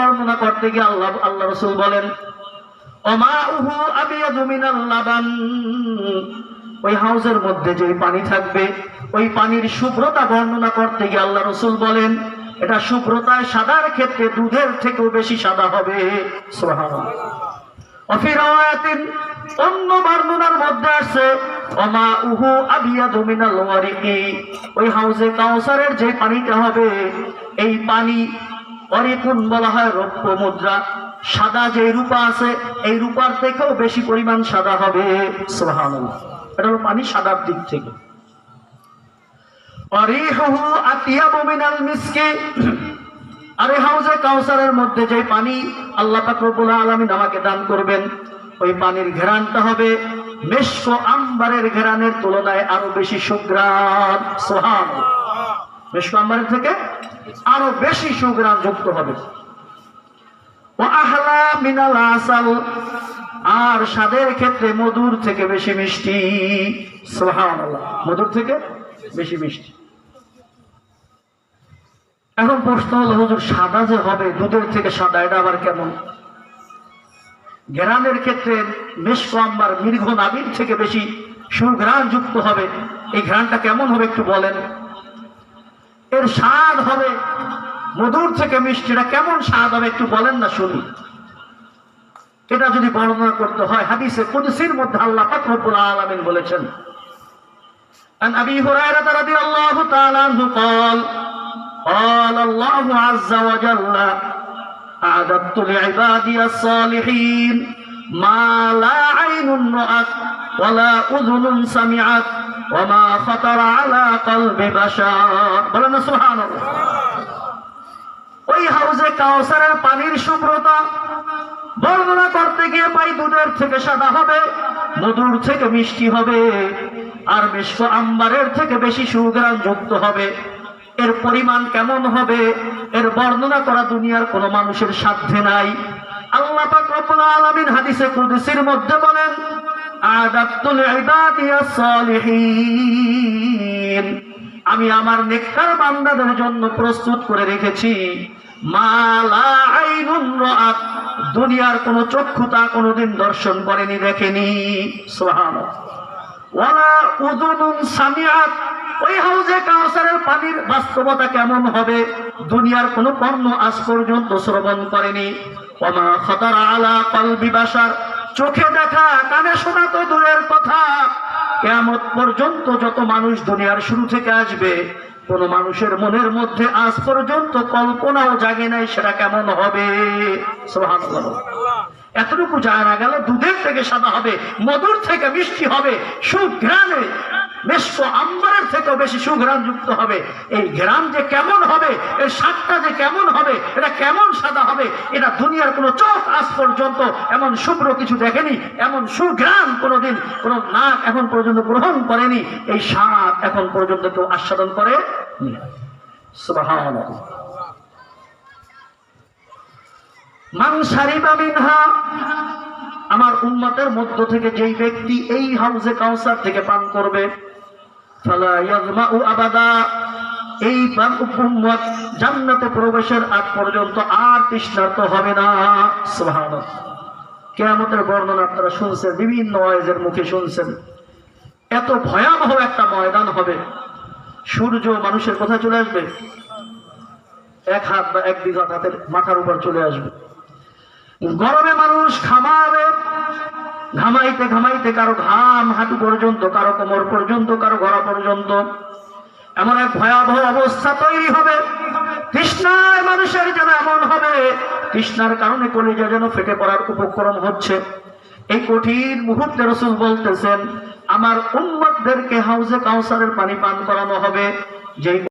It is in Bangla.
বর্ণনা করতে গিয়ে আল্লাহ রাসূল বলেন ওমাউহু আবিয়াদু মিনাল লাবান, ওই হাউজের মধ্যে যে পানি থাকবে ওই পানির শুভ্রতা বর্ণনা করতে গিয়ে আল্লাহ রাসূল বলেন এটা শুভ্রতায় সাদার ক্ষেত্রে দুধের থেকেও বেশি সাদা হবে। সুবহানাল্লাহ। ওয়াফি রাওয়ায়াতিন, অন্য বর্ণনার মধ্যে আছে ওমাউহু আবিয়াদু মিনাল ওয়ারিকি, ওই হাউজে কাউসারের যে পানিটা হবে এই পানি অরিকুন বলা হয় রৌপ্য মুদ্রা, সাদা যে রূপা আছে এই রূপার থেকেও বেশি পরিমাণ সাদা হবে। সুবহানাল্লাহ। এটা হলো পানি সাদার দিক থেকে। অরিহুহু আতিয়াবু মিনাল মিসকি, আর এই হাউজে কাউসারের মধ্যে যে পানি আল্লাহ পাক রব্বুল আলামিন আমাকে দান করবেন ওই পানির ঘ্রাণটা হবে মিশক ও আম্বারের ঘ্রাণের তুলনায় আরো বেশি সুঘ্রাণ। সুবহানাল্লাহ। মিশক আম্বারের থেকে আরো বেশি সুঘ্রাণ যুক্ত হবে। ওয়া আহলা মিনাল আসাল, আর স্বাদের ক্ষেত্রে মধুর থেকে বেশি মিষ্টি। সুবহানাল্লাহ। মধুর থেকে বেশি মিষ্টি। এখন প্রশ্ন হলো হুজুর সাদা যে হবে দুধের থেকে সাদা, এটা আবার কেমন? ঘ্রাণের ক্ষেত্রে মিশক আম্বার মৃগ নাভির থেকে বেশি সুঘ্রাণ যুক্ত হবে, এই ঘ্রাণটা কেমন হবে একটু বলেন? এর স্বাদ হবে মধুর থেকে মিষ্টি, এটা কেমন স্বাদ হবে একটু বলেন না শুনি। এটা যদি বর্ণনা করতে হয় হাদিসে কুদসির মধ্যে আল্লাহ পাক রব্বুল আলামিন বলেছেন আন আবি হুরায়রা রাদিয়াল্লাহু তাআলা আনহু قال قال الله عز وجل أعددت لعبادي الصالحين ما لا عين رأت ولا أذن سمعت وما خطر على قلب بشر। বলেন সুবহানাল্লাহ। ওই হাউজে কাউসারের পানির শুভ্রতা বর্ণনা করতে গিয়ে পাই দুধের থেকে সাদা হবে, মধুর থেকে মিষ্টি হবে, আর মিশক আম্বারের থেকে বেশি সুঘ্রাণ যুক্ত হবে। এর পরিমাণ কেমন হবে এর বর্ণনা করা দুনিয়ার কোন মানুষের সাধ্যে নাই। আল্লাহ পাক রব্বুল আলামিন হাদিসে কুদসির মধ্যে বলেন আ'দাতু লি'ইবাদিয়াস সালিহিন, আমি আমার নেককার বান্দাদের জন্য প্রস্তুত করে রেখেছি মা লা আইনুন রাআত, দুনিয়ার কোন চক্ষু তা কোনদিন দর্শন করেনি, দেখেনি। সুবহানাল্লাহ। ওয়ালা উযুনুন সামিআত, ওই হাউজে কাউসারের পানির বাস্তবতা কেমন হবে দুনিয়ার কোন কর্ণ আজ পর্যন্ত শ্রবণ করেনি। ওমা খাতারা আলা কলবি বাশার, চোখে দেখা কানে শোনা তো দূরের কথা, কিয়ামত পর্যন্ত যত মানুষ দুনিয়ার শুরু থেকে আসবে কোন মানুষের মনের মধ্যে আজ পর্যন্ত কল্পনাও জাগে নাই সেটা কেমন হবে। সুবহানাল্লাহ। এতটুকু জানা গেল দুধের থেকে সাদা হবে, মধুর থেকে মিষ্টি হবে, সুঘ্রাণে মিশক আম্বারের থেকেও বেশি সুঘ্রাণ যুক্ত হবে। এই ঘ্রাণ যে কেমন হবে, এর স্বাদটা যে কেমন হবে, এটা কেমন সাদা হবে, এটা দুনিয়ার কোনো চোখ আজ পর্যন্ত এমন শুভ্র কিছু দেখেনি, এমন সুঘ্রাণ কোনোদিন কোন নাক এখন পর্যন্ত গ্রহণ করেনি, এই স্বাদ এখন পর্যন্ত কেউ আস্বাদন করে। সুবহানাল্লাহ। মান শারিবা মিনহা, আমার উম্মতের মধ্য থেকে যেই ব্যক্তি এই হাউজে কাউসার থেকে পান করবে ফালা ইয়াজমাউ আবাদা, এই উম্মত জান্নাতে প্রবেশের আগ পর্যন্ত আর তৃষ্ণার্ত হবে না। সুবহানাল্লাহ। কিয়ামতের বর্ণনা আপনারা শুনছেন, বিভিন্ন ওয়াইজের মুখে শুনছেন। এত ভয়াবহ একটা ময়দান হবে, সূর্য মানুষের কোথায় চলে আসবে, এক হাত বা এক বিঘা হাতের মাথার উপর চলে আসবে। গরমে মানুষ ঘামাবে, ঘামাইতে ঘামাইতে কারো ঘাম হাঁটু পর্যন্ত, কারো কোমর পর্যন্ত, কারো গলা পর্যন্ত, এমন এক ভয়াবহ অবস্থা তৈরি হবে। তৃষ্ণায় মানুষের যেন এমন হবে, তৃষ্ণার কারণে কলিজা যেন ফেটে পড়ার উপক্রম হচ্ছে। এই কঠিন মুহূর্তে রাসূল বলতেছেন আমার উম্মতদেরকে হাউজে কাউসারের পানি পান করানো হবে, যেই